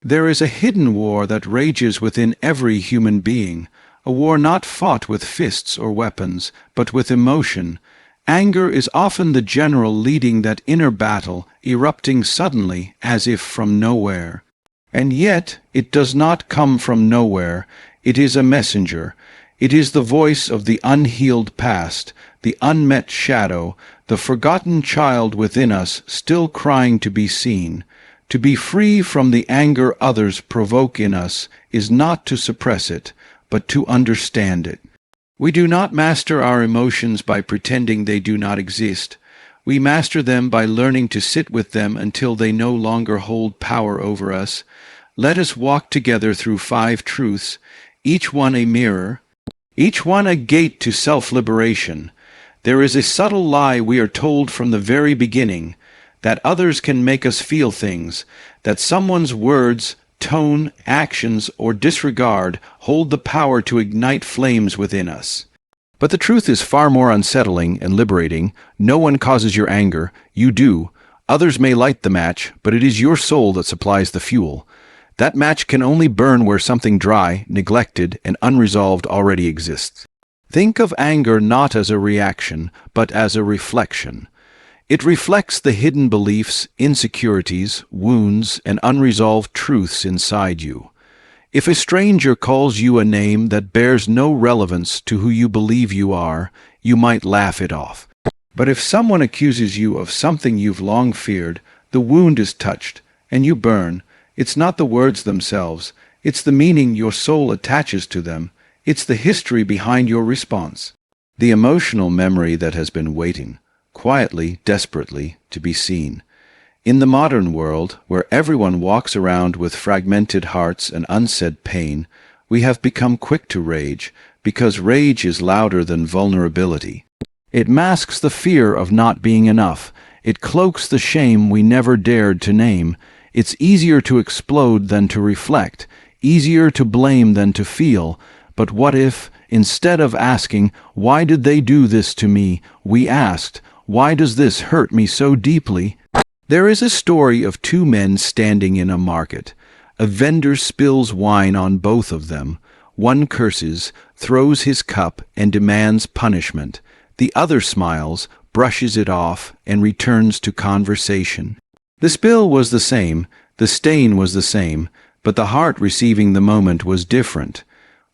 There is a hidden war that rages within every human being, a war not fought with fists or weapons, but with emotion. Anger is often the general leading that inner battle, erupting suddenly as if from nowhere. And yet it does not come from nowhere. It is a messenger. It is the voice of the unhealed past, the unmet shadow, the forgotten child within us still crying to be seen. To be free from the anger others provoke in us is not to suppress it, but to understand it. We do not master our emotions by pretending they do not exist. We master them by learning to sit with them until they no longer hold power over us. Let us walk together through 5 truths, each one a mirror, each one a gate to self-liberation. There is a subtle lie we are told from the very beginning, that others can make us feel things, that someone's words, tone, actions, or disregard hold the power to ignite flames within us. But the truth is far more unsettling and liberating. No one causes your anger. You do. Others may light the match, but it is your soul that supplies the fuel. That match can only burn where something dry, neglected, and unresolved already exists. Think of anger not as a reaction, but as a reflection. It reflects the hidden beliefs, insecurities, wounds, and unresolved truths inside you. If a stranger calls you a name that bears no relevance to who you believe you are, you might laugh it off. But if someone accuses you of something you've long feared, the wound is touched, and you burn. It's not the words themselves, it's the meaning your soul attaches to them, it's the history behind your response. The emotional memory that has been waiting, quietly, desperately, to be seen. In the modern world, where everyone walks around with fragmented hearts and unsaid pain, we have become quick to rage, because rage is louder than vulnerability. It masks the fear of not being enough. It cloaks the shame we never dared to name. It's easier to explode than to reflect, easier to blame than to feel. But what if, instead of asking, "Why did they do this to me?" we asked, "Why does this hurt me so deeply?" There is a story of 2 men standing in a market. A vendor spills wine on both of them. One curses, throws his cup, and demands punishment. The other smiles, brushes it off, and returns to conversation. The spill was the same, the stain was the same, but the heart receiving the moment was different.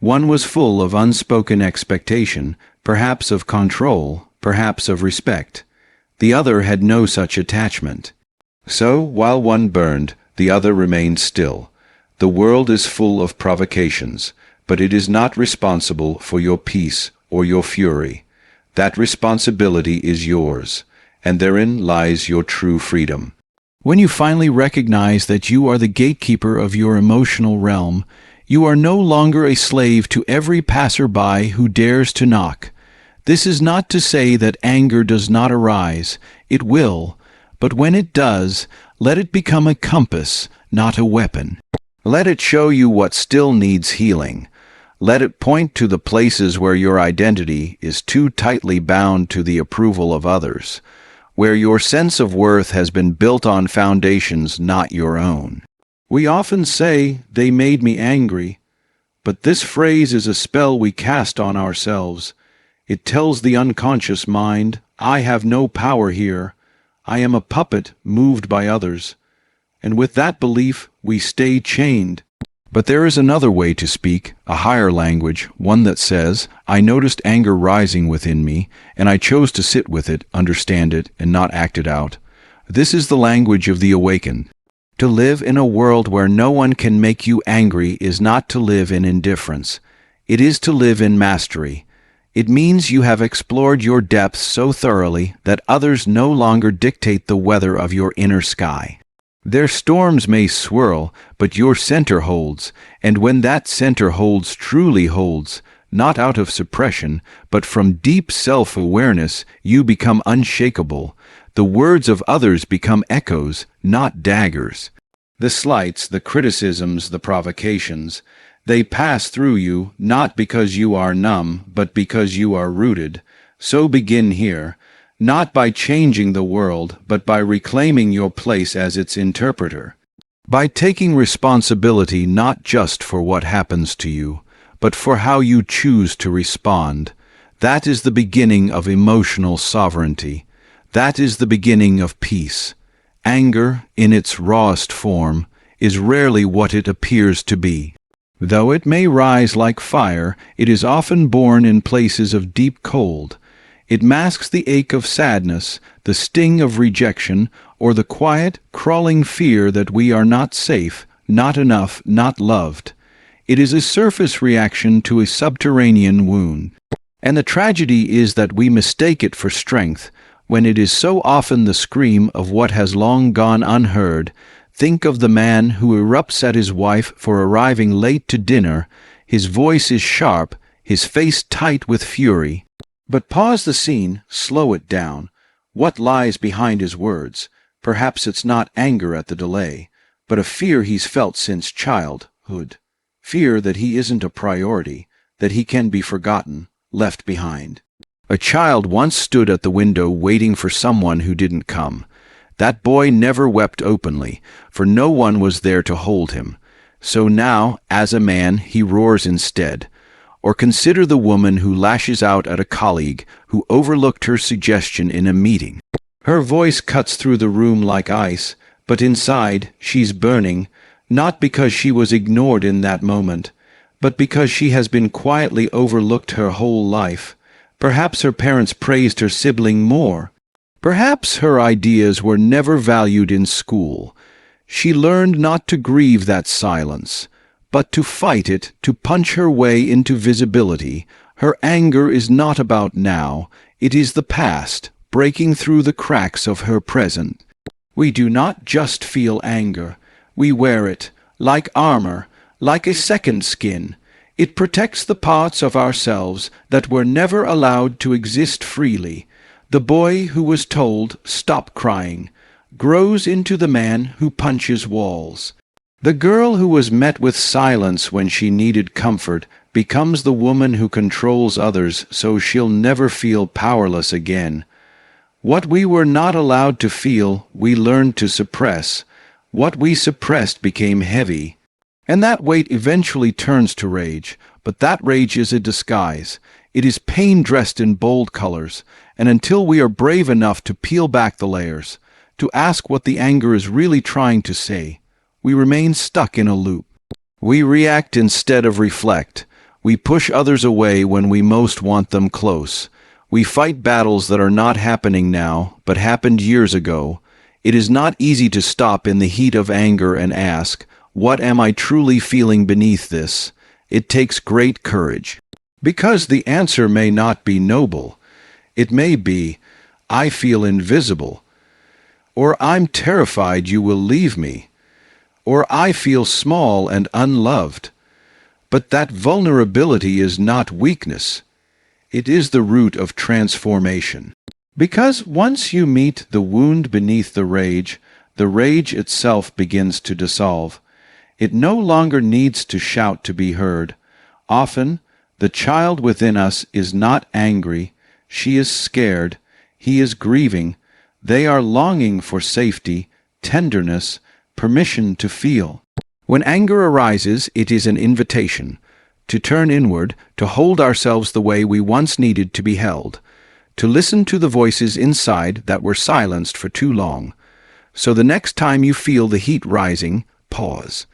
One was full of unspoken expectation, perhaps of control, perhaps of respect. The other had no such attachment. So, while one burned, the other remained still. The world is full of provocations, but it is not responsible for your peace or your fury. That responsibility is yours, and therein lies your true freedom. When you finally recognize that you are the gatekeeper of your emotional realm, you are no longer a slave to every passerby who dares to knock. This is not to say that anger does not arise. It will. But when it does, let it become a compass, not a weapon. Let it show you what still needs healing. Let it point to the places where your identity is too tightly bound to the approval of others, where your sense of worth has been built on foundations not your own. We often say, "They made me angry," but this phrase is a spell we cast on ourselves. It tells the unconscious mind, "I have no power here. I am a puppet moved by others." And with that belief, we stay chained. But there is another way to speak, a higher language, one that says, "I noticed anger rising within me, and I chose to sit with it, understand it, and not act it out." This is the language of the awakened. To live in a world where no one can make you angry is not to live in indifference. It is to live in mastery. It means you have explored your depths so thoroughly that others no longer dictate the weather of your inner sky. Their storms may swirl, but your center holds, and when that center holds truly holds, not out of suppression, but from deep self-awareness, you become unshakable. The words of others become echoes, not daggers. The slights, the criticisms, the provocations, they pass through you, not because you are numb, but because you are rooted. So begin here, not by changing the world, but by reclaiming your place as its interpreter. By taking responsibility not just for what happens to you, but for how you choose to respond. That is the beginning of emotional sovereignty. That is the beginning of peace. Anger, in its rawest form, is rarely what it appears to be. Though it may rise like fire, it is often born in places of deep cold. It masks the ache of sadness, the sting of rejection, or the quiet, crawling fear that we are not safe, not enough, not loved. It is a surface reaction to a subterranean wound. And the tragedy is that we mistake it for strength, when it is so often the scream of what has long gone unheard. Think of the man who erupts at his wife for arriving late to dinner. His voice is sharp, his face tight with fury. But pause the scene, slow it down. What lies behind his words? Perhaps it's not anger at the delay, but a fear he's felt since childhood. Fear that he isn't a priority, that he can be forgotten, left behind. A child once stood at the window waiting for someone who didn't come. That boy never wept openly, for no one was there to hold him. So now, as a man, he roars instead. Or consider the woman who lashes out at a colleague who overlooked her suggestion in a meeting. Her voice cuts through the room like ice, but inside she's burning, not because she was ignored in that moment, but because she has been quietly overlooked her whole life. Perhaps her parents praised her sibling more. Perhaps her ideas were never valued in school. She learned not to grieve that silence, but to fight it, to punch her way into visibility. Her anger is not about now, it is the past, breaking through the cracks of her present. We do not just feel anger. We wear it, like armor, like a second skin. It protects the parts of ourselves that were never allowed to exist freely. The boy who was told, "Stop crying," grows into the man who punches walls. The girl who was met with silence when she needed comfort becomes the woman who controls others so she'll never feel powerless again. What we were not allowed to feel, we learned to suppress. What we suppressed became heavy. And that weight eventually turns to rage, but that rage is a disguise. It is pain dressed in bold colors, and until we are brave enough to peel back the layers, to ask what the anger is really trying to say, we remain stuck in a loop. We react instead of reflect. We push others away when we most want them close. We fight battles that are not happening now, but happened years ago. It is not easy to stop in the heat of anger and ask, "What am I truly feeling beneath this?" It takes great courage. Because the answer may not be noble. It may be, "I feel invisible," or "I'm terrified you will leave me," or "I feel small and unloved." But that vulnerability is not weakness. It is the root of transformation. Because once you meet the wound beneath the rage itself begins to dissolve. It no longer needs to shout to be heard. Often, the child within us is not angry. She is scared. He is grieving. They are longing for safety, tenderness, permission to feel. When anger arises, it is an invitation to turn inward, to hold ourselves the way we once needed to be held, to listen to the voices inside that were silenced for too long. So the next time you feel the heat rising, pause.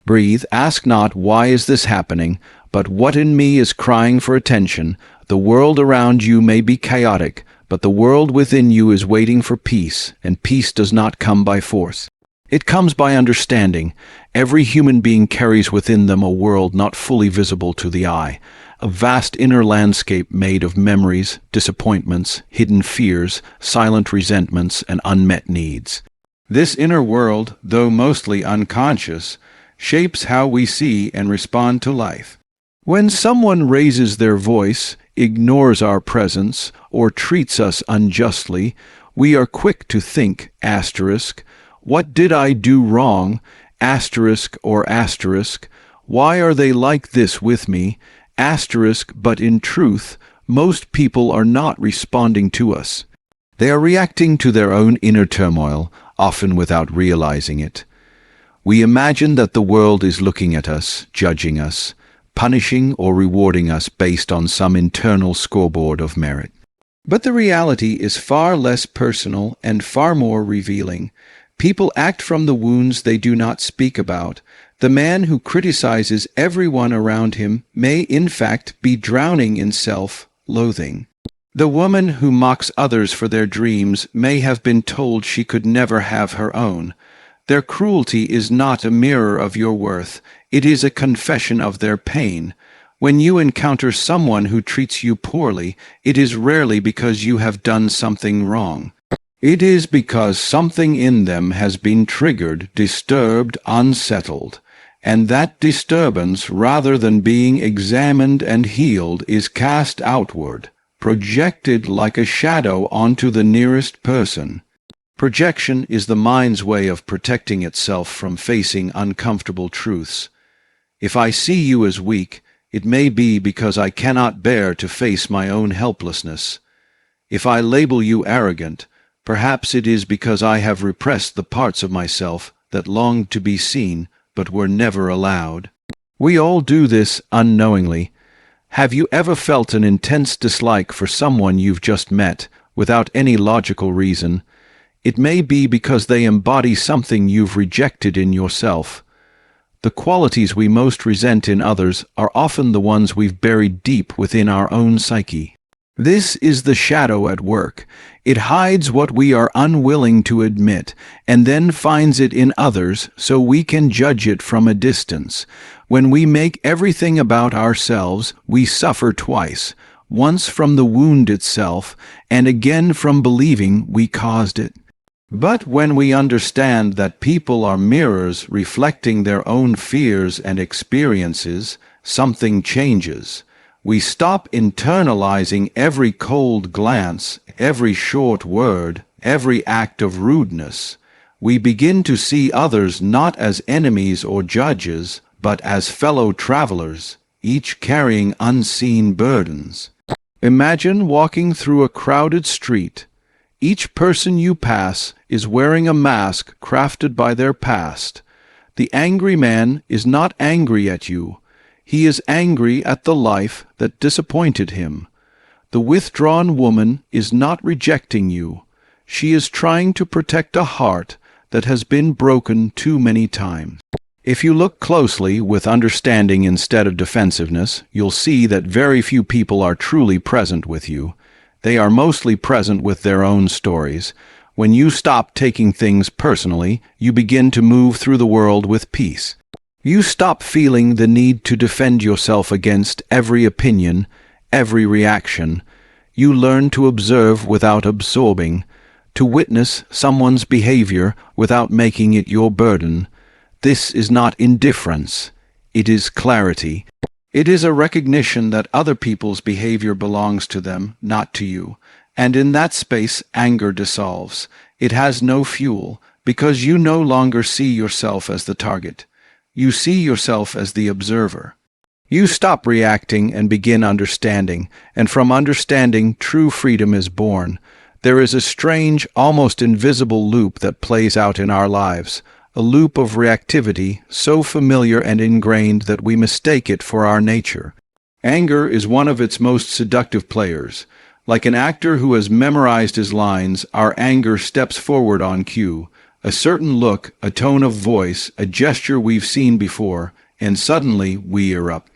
Breathe, ask not, "Why is this happening?" but "What in me is crying for attention?" The world around you may be chaotic, but the world within you is waiting for peace, and peace does not come by force. It comes by understanding. Every human being carries within them a world not fully visible to the eye, a vast inner landscape made of memories, disappointments, hidden fears, silent resentments, and unmet needs. This inner world, though mostly unconscious, shapes how we see and respond to life. When someone raises their voice, ignores our presence, or treats us unjustly, we are quick to think, asterisk, "What did I do wrong?" Asterisk or asterisk, "Why are they like this with me?" Asterisk, but in truth, most people are not responding to us. They are reacting to their own inner turmoil, often without realizing it. We imagine that the world is looking at us, judging us, punishing or rewarding us based on some internal scoreboard of merit. But the reality is far less personal and far more revealing. People act from the wounds they do not speak about. The man who criticizes everyone around him may in fact be drowning in self-loathing. The woman who mocks others for their dreams may have been told she could never have her own. Their cruelty is not a mirror of your worth. It is a confession of their pain. When you encounter someone who treats you poorly, it is rarely because you have done something wrong. It is because something in them has been triggered, disturbed, unsettled. And that disturbance, rather than being examined and healed, is cast outward, projected like a shadow onto the nearest person. Projection is the mind's way of protecting itself from facing uncomfortable truths. If I see you as weak, it may be because I cannot bear to face my own helplessness. If I label you arrogant, perhaps it is because I have repressed the parts of myself that longed to be seen but were never allowed. We all do this unknowingly. Have you ever felt an intense dislike for someone you've just met, without any logical reason? It may be because they embody something you've rejected in yourself. The qualities we most resent in others are often the ones we've buried deep within our own psyche. This is the shadow at work. It hides what we are unwilling to admit, and then finds it in others so we can judge it from a distance. When we make everything about ourselves, we suffer twice, once from the wound itself, and again from believing we caused it. But when we understand that people are mirrors reflecting their own fears and experiences, something changes. We stop internalizing every cold glance, every short word, every act of rudeness. We begin to see others not as enemies or judges, but as fellow travelers, each carrying unseen burdens. Imagine walking through a crowded street. Each person you pass is wearing a mask crafted by their past. The angry man is not angry at you. He is angry at the life that disappointed him. The withdrawn woman is not rejecting you. She is trying to protect a heart that has been broken too many times. If you look closely with understanding instead of defensiveness, you'll see that very few people are truly present with you. They are mostly present with their own stories. When you stop taking things personally, you begin to move through the world with peace. You stop feeling the need to defend yourself against every opinion, every reaction. You learn to observe without absorbing, to witness someone's behavior without making it your burden. This is not indifference. It is clarity. It is a recognition that other people's behavior belongs to them, not to you. And in that space, anger dissolves. It has no fuel, because you no longer see yourself as the target. You see yourself as the observer. You stop reacting and begin understanding, and from understanding, true freedom is born. There is a strange, almost invisible loop that plays out in our lives, a loop of reactivity so familiar and ingrained that we mistake it for our nature. Anger is one of its most seductive players. Like an actor who has memorized his lines, our anger steps forward on cue. A certain look, a tone of voice, a gesture we've seen before, and suddenly we erupt.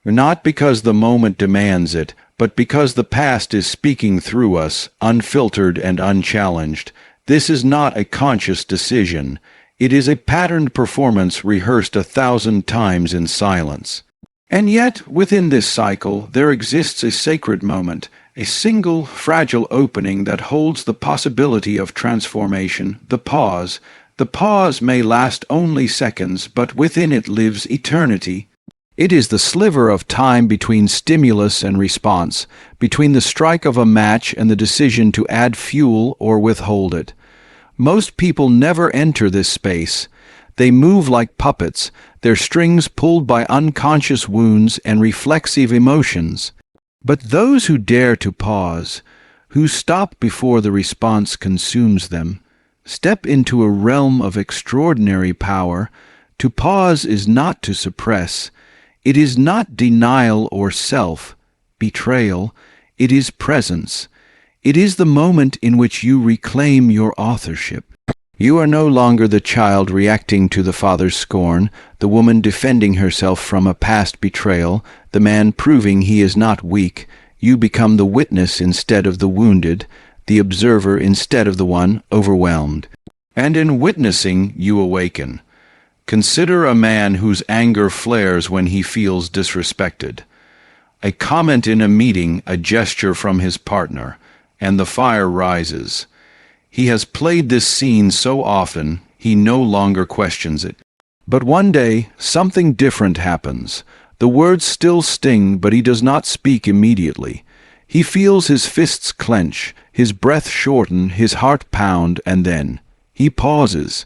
Not because the moment demands it, but because the past is speaking through us, unfiltered and unchallenged. This is not a conscious decision. It is a patterned performance rehearsed 1,000 times in silence. And yet, within this cycle, there exists a sacred moment, a single, fragile opening that holds the possibility of transformation, the pause. The pause may last only seconds, but within it lives eternity. It is the sliver of time between stimulus and response, between the strike of a match and the decision to add fuel or withhold it. Most people never enter this space. They move like puppets, their strings pulled by unconscious wounds and reflexive emotions. But those who dare to pause, who stop before the response consumes them, step into a realm of extraordinary power. To pause is not to suppress. It is not denial or betrayal. It is presence. It is the moment in which you reclaim your authorship. You are no longer the child reacting to the father's scorn, the woman defending herself from a past betrayal, the man proving he is not weak. You become the witness instead of the wounded, the observer instead of the one overwhelmed. And in witnessing, you awaken. Consider a man whose anger flares when he feels disrespected. A comment in a meeting, a gesture from his partner, and the fire rises. He has played this scene so often, he no longer questions it. But one day, something different happens. The words still sting, but he does not speak immediately. He feels his fists clench, his breath shorten, his heart pound, and then he pauses.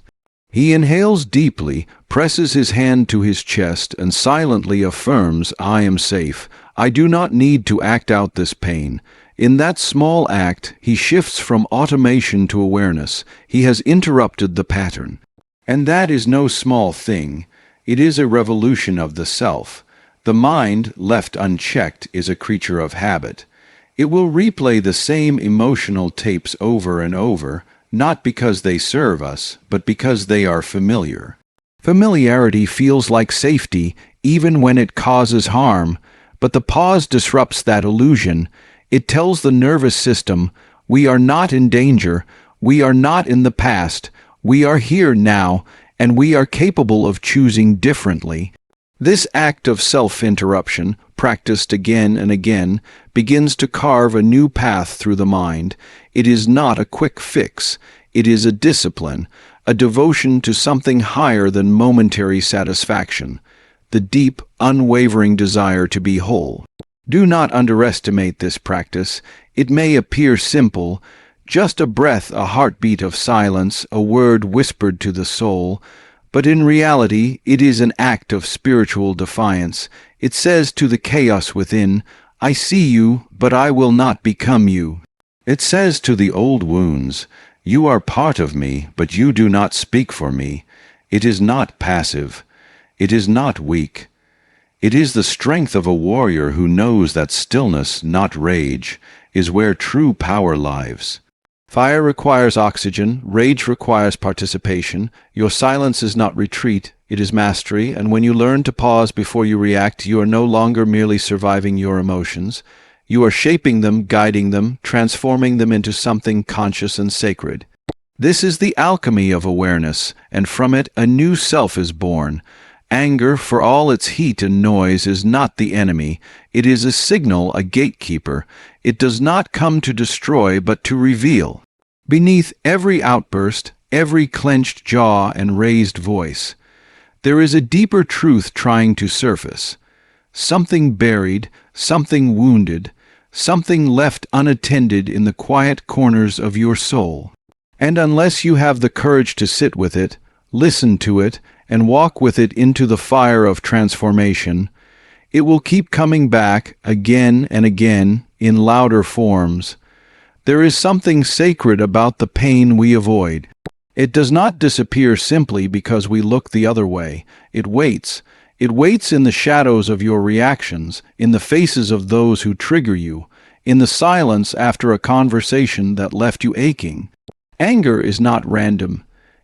He inhales deeply, presses his hand to his chest, and silently affirms, "I am safe. I do not need to act out this pain." In that small act, he shifts from automation to awareness. He has interrupted the pattern. And that is no small thing. It is a revolution of the self. The mind, left unchecked, is a creature of habit. It will replay the same emotional tapes over and over, not because they serve us, but because they are familiar. Familiarity feels like safety, even when it causes harm, but the pause disrupts that illusion. It tells the nervous system, we are not in danger, we are not in the past, we are here now, and we are capable of choosing differently. This act of self-interruption, practiced again and again, begins to carve a new path through the mind. It is not a quick fix. It is a discipline, a devotion to something higher than momentary satisfaction, the deep, unwavering desire to be whole. Do not underestimate this practice. It may appear simple, just a breath, a heartbeat of silence, a word whispered to the soul, but in reality it is an act of spiritual defiance. It says to the chaos within, I see you, but I will not become you. It says to the old wounds, you are part of me, but you do not speak for me. It is not passive. It is not weak. It is the strength of a warrior who knows that stillness, not rage, is where true power lives. Fire requires oxygen, rage requires participation. Your silence is not retreat, it is mastery, and when you learn to pause before you react, you are no longer merely surviving your emotions. You are shaping them, guiding them, transforming them into something conscious and sacred. This is the alchemy of awareness, and from it a new self is born. Anger, for all its heat and noise, is not the enemy. It is a signal, a gatekeeper. It does not come to destroy, but to reveal. Beneath every outburst, every clenched jaw and raised voice, there is a deeper truth trying to surface. Something buried, something wounded, something left unattended in the quiet corners of your soul. And unless you have the courage to sit with it, listen to it, and walk with it into the fire of transformation, it will keep coming back again and again in louder forms. There is something sacred about the pain we avoid. It does not disappear simply because we look the other way. It waits. It waits in the shadows of your reactions, in the faces of those who trigger you, in the silence after a conversation that left you aching. Anger is not random.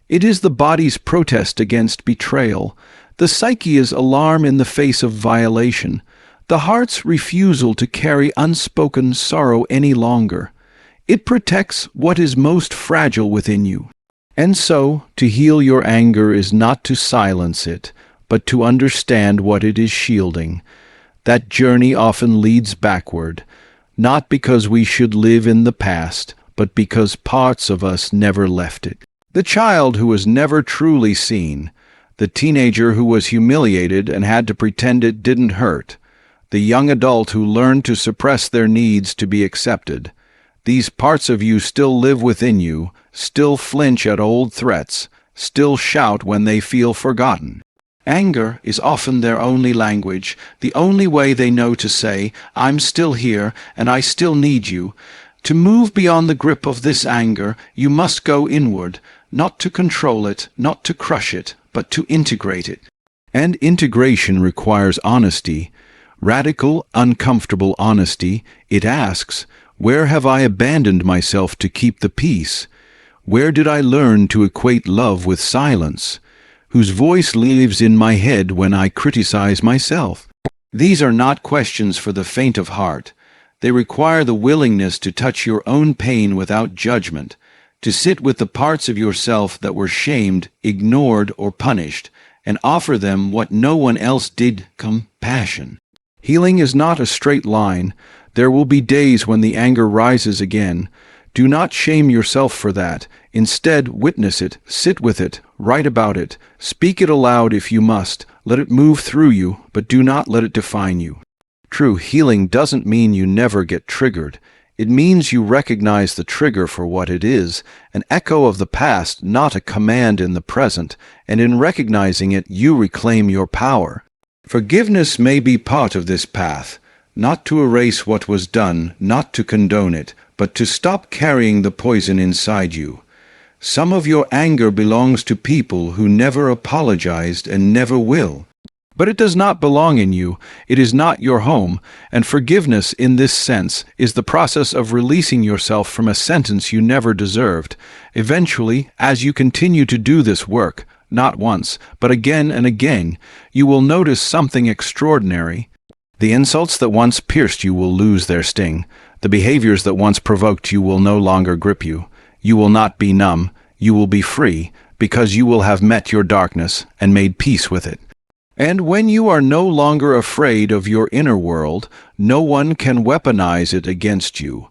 It is the body's protest against betrayal, the psyche's alarm in the face of violation, the heart's refusal to carry unspoken sorrow any longer. It protects what is most fragile within you. And so, to heal your anger is not to silence it, but to understand what it is shielding. That journey often leads backward, not because we should live in the past, but because parts of us never left it. The child who was never truly seen, the teenager who was humiliated and had to pretend it didn't hurt, the young adult who learned to suppress their needs to be accepted. These parts of you still live within you, still flinch at old threats, still shout when they feel forgotten. Anger is often their only language, the only way they know to say, I'm still here and I still need you. To move beyond the grip of this anger, you must go inward, not to control it, not to crush it, but to integrate it. And integration requires honesty, radical, uncomfortable honesty. It asks, where have I abandoned myself to keep the peace? Where did I learn to equate love with silence? Whose voice lives in my head when I criticize myself? These are not questions for the faint of heart. They require the willingness to touch your own pain without judgment, to sit with the parts of yourself that were shamed, ignored, or punished, and offer them what no one else did, compassion. Healing is not a straight line. There will be days when the anger rises again. Do not shame yourself for that. Instead, witness it, sit with it, write about it, speak it aloud if you must. Let it move through you, but do not let it define you. True healing doesn't mean you never get triggered. It means you recognize the trigger for what it is, an echo of the past, not a command in the present, and in recognizing it, you reclaim your power. Forgiveness may be part of this path, not to erase what was done, not to condone it, but to stop carrying the poison inside you. Some of your anger belongs to people who never apologized and never will. But it does not belong in you. It is not your home, and forgiveness in this sense is the process of releasing yourself from a sentence you never deserved. Eventually, as you continue to do this work, not once, but again and again, you will notice something extraordinary. The insults that once pierced you will lose their sting. The behaviors that once provoked you will no longer grip you. You will not be numb. You will be free, because you will have met your darkness and made peace with it. And when you are no longer afraid of your inner world, no one can weaponize it against you.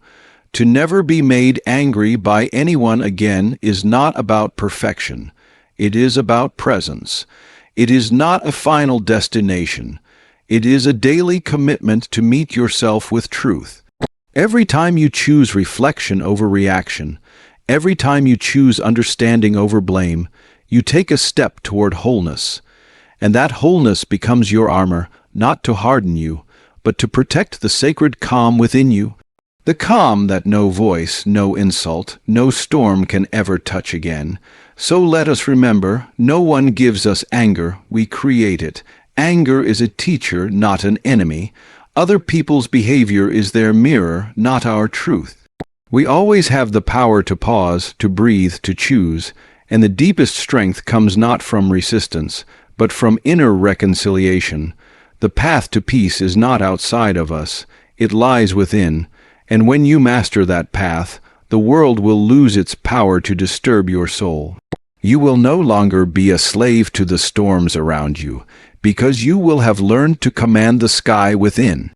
To never be made angry by anyone again is not about perfection. It is about presence. It is not a final destination. It is a daily commitment to meet yourself with truth. Every time you choose reflection over reaction, every time you choose understanding over blame, you take a step toward wholeness. And that wholeness becomes your armor, not to harden you, but to protect the sacred calm within you. The calm that no voice, no insult, no storm can ever touch again. So let us remember, no one gives us anger, we create it. Anger is a teacher, not an enemy. Other people's behavior is their mirror, not our truth. We always have the power to pause, to breathe, to choose, and the deepest strength comes not from resistance, but from inner reconciliation. The path to peace is not outside of us, it lies within, and when you master that path, the world will lose its power to disturb your soul. You will no longer be a slave to the storms around you, because you will have learned to command the sky within.